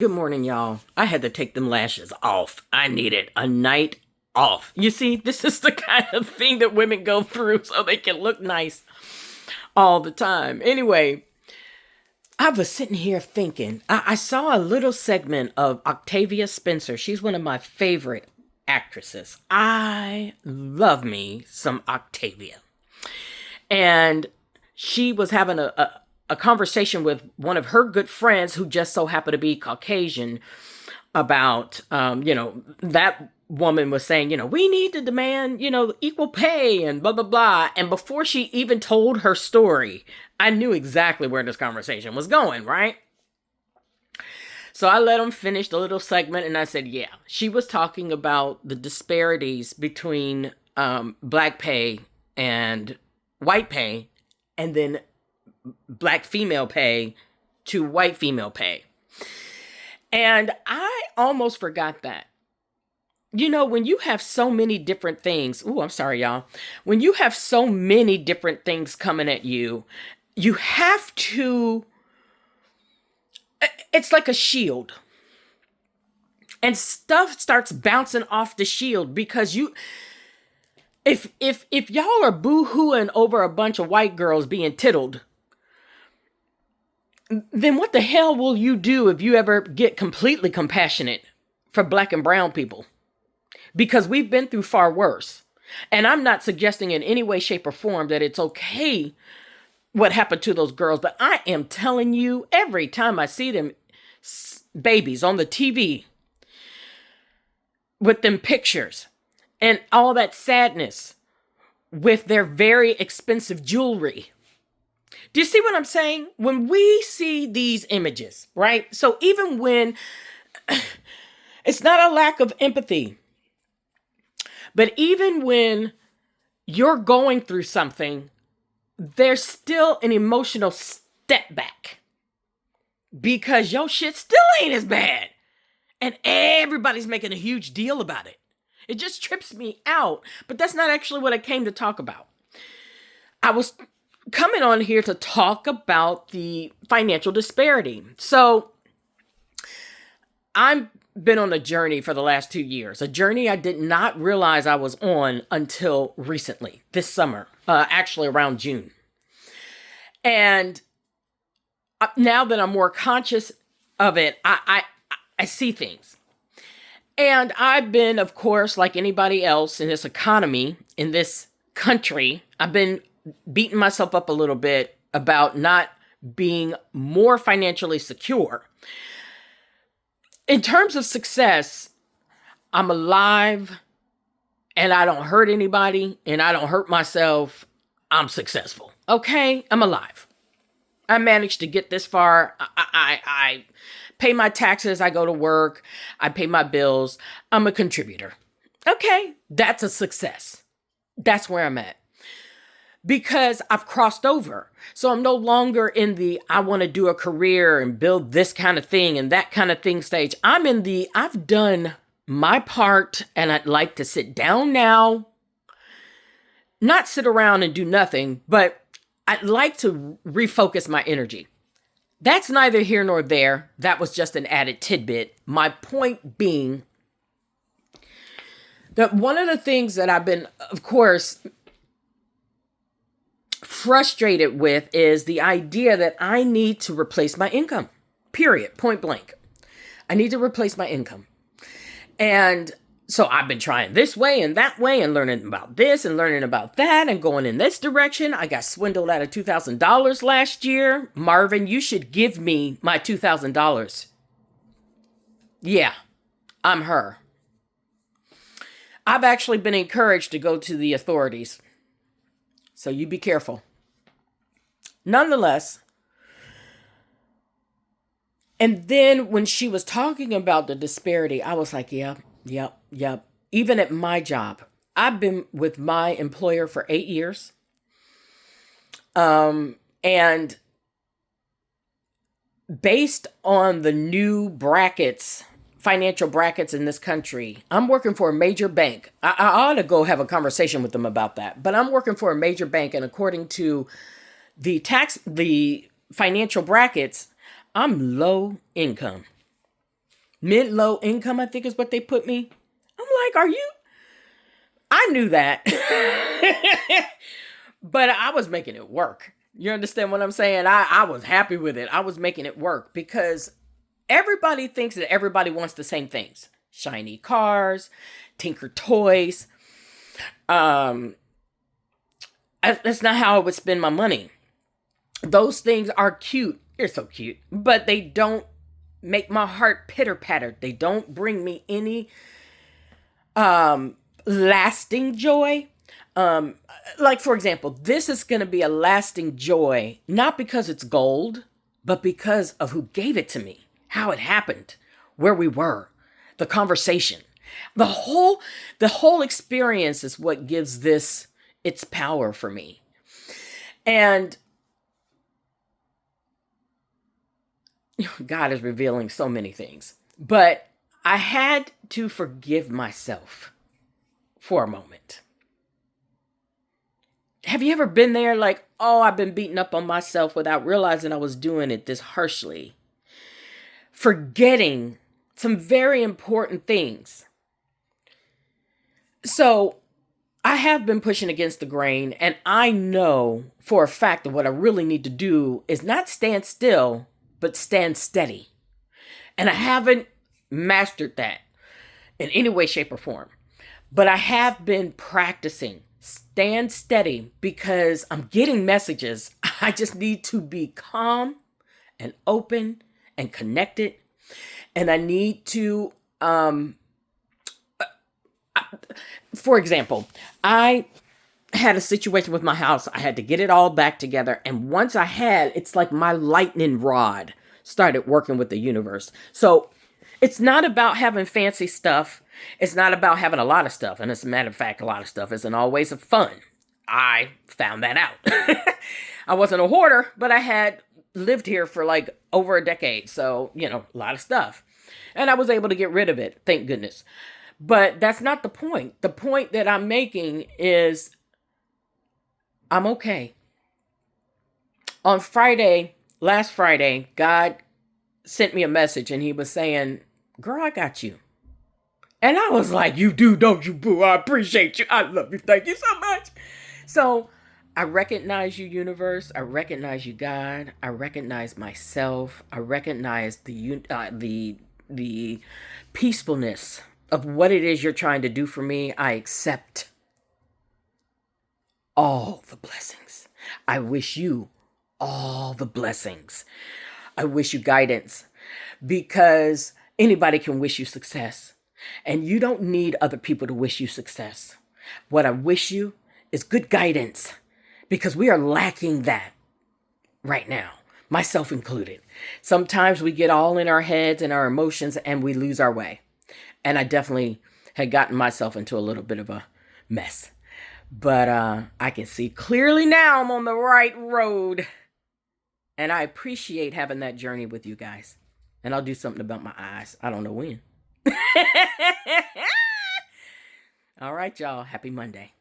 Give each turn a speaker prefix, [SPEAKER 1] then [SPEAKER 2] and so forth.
[SPEAKER 1] Good morning, y'all. I had to take them lashes off. I needed a night off. You see, this is the kind of thing that women go through so they can look nice all the time. Anyway, I was sitting here thinking, I saw a little segment of Octavia Spencer. She's one of my favorite actresses. I love me some Octavia. And she was having a conversation with one of her good friends who just so happened to be Caucasian about, that woman was saying, we need to demand, equal pay and blah, blah, blah. And before she even told her story, I knew exactly where this conversation was going, right? So I let them finish the little segment and I said, yeah, she was talking about the disparities between black pay and white pay, and then black female pay to white female pay. And I almost forgot that. When you have so many different things, I'm sorry, y'all. When you have so many different things coming at you, you have to, it's like a shield. And stuff starts bouncing off the shield because if y'all are boo-hooing over a bunch of white girls being tittled, then what the hell will you do if you ever get completely compassionate for black and brown people? Because we've been through far worse. And I'm not suggesting in any way, shape, or form that it's okay what happened to those girls. But I am telling you, every time I see them babies on the TV with them pictures and all that sadness with their very expensive jewelry. Do you see what I'm saying? When we see these images, right? So even when it's not a lack of empathy, but even when you're going through something, there's still an emotional step back because your shit still ain't as bad. And everybody's making a huge deal about it. It just trips me out. But that's not actually what I came to talk about. I was coming on here to talk about the financial disparity. So I've been on a journey for the last 2 years, a journey I did not realize I was on until recently, this summer, actually around June. And now that I'm more conscious of it, I see things. And I've been, of course, like anybody else in this economy, in this country, I've been beating myself up a little bit about not being more financially secure. In terms of success, I'm alive and I don't hurt anybody and I don't hurt myself. I'm successful. Okay? I'm alive. I managed to get this far. I pay my taxes. I go to work. I pay my bills. I'm a contributor. Okay? That's a success. That's where I'm at. Because I've crossed over. So I'm no longer in the, I want to do a career and build this kind of thing and that kind of thing stage. I'm in the, I've done my part and I'd like to sit down now. Not sit around and do nothing, but I'd like to refocus my energy. That's neither here nor there. That was just an added tidbit. My point being that one of the things that I've been, of course, frustrated with is the idea that I need to replace my income, period, point blank. I need to replace my income. And so I've been trying this way and that way and learning about this and learning about that and going in this direction. I got swindled out of $2,000 last year. Marvin, you should give me my $2,000. Yeah, I'm her. I've actually been encouraged to go to the authorities. So you be careful. Nonetheless, and then when she was talking about the disparity, I was like, yep. Even at my job, I've been with my employer for 8 years. And based on the new brackets, financial brackets in this country, I'm working for a major bank. I ought to go have a conversation with them about that. But I'm working for a major bank, and according to the financial brackets, I'm low income. Mid-low income, I think is what they put me. I'm like, are you? I knew that. But I was making it work. You understand what I'm saying? I was happy with it. I was making it work because everybody thinks that everybody wants the same things. Shiny cars, Tinker toys. Um, that's not how I would spend my money. Those things are cute. They're so cute, but they don't make my heart pitter patter. They don't bring me any lasting joy. Um, like for example, this is going to be a lasting joy, not because it's gold, but because of who gave it to me, how it happened, where we were, the conversation, the whole experience is what gives this its power for me. And God is revealing so many things, but I had to forgive myself for a moment. Have you ever been there like, oh, I've been beating up on myself without realizing I was doing it this harshly? Forgetting some very important things. So I have been pushing against the grain, and I know for a fact that what I really need to do is not stand still, but stand steady. And I haven't mastered that in any way, shape, or form. But I have been practicing stand steady because I'm getting messages. I just need to be calm and open and connected. And I need to, for example, I had a situation with my house. I had to get it all back together. And once I had, it's like my lightning rod started working with the universe. So it's not about having fancy stuff. It's not about having a lot of stuff. And as a matter of fact, a lot of stuff isn't always fun. I found that out. I wasn't a hoarder, but I had lived here for like over a decade. So, a lot of stuff. And I was able to get rid of it. Thank goodness. But that's not the point. The point that I'm making is I'm okay. On Friday, last Friday, God sent me a message and he was saying, girl, I got you. And I was like, you do, don't you, boo? I appreciate you. I love you. Thank you so much. So I recognize you, universe. I recognize you, God. I recognize myself. I recognize the peacefulness of what it is you're trying to do for me. I accept all the blessings. I wish you all the blessings. I wish you guidance because anybody can wish you success. And you don't need other people to wish you success. What I wish you is good guidance because we are lacking that right now, myself included. Sometimes we get all in our heads and our emotions and we lose our way. And I definitely had gotten myself into a little bit of a mess. But I can see clearly now I'm on the right road. And I appreciate having that journey with you guys. And I'll do something about my eyes. I don't know when. All right, y'all. Happy Monday.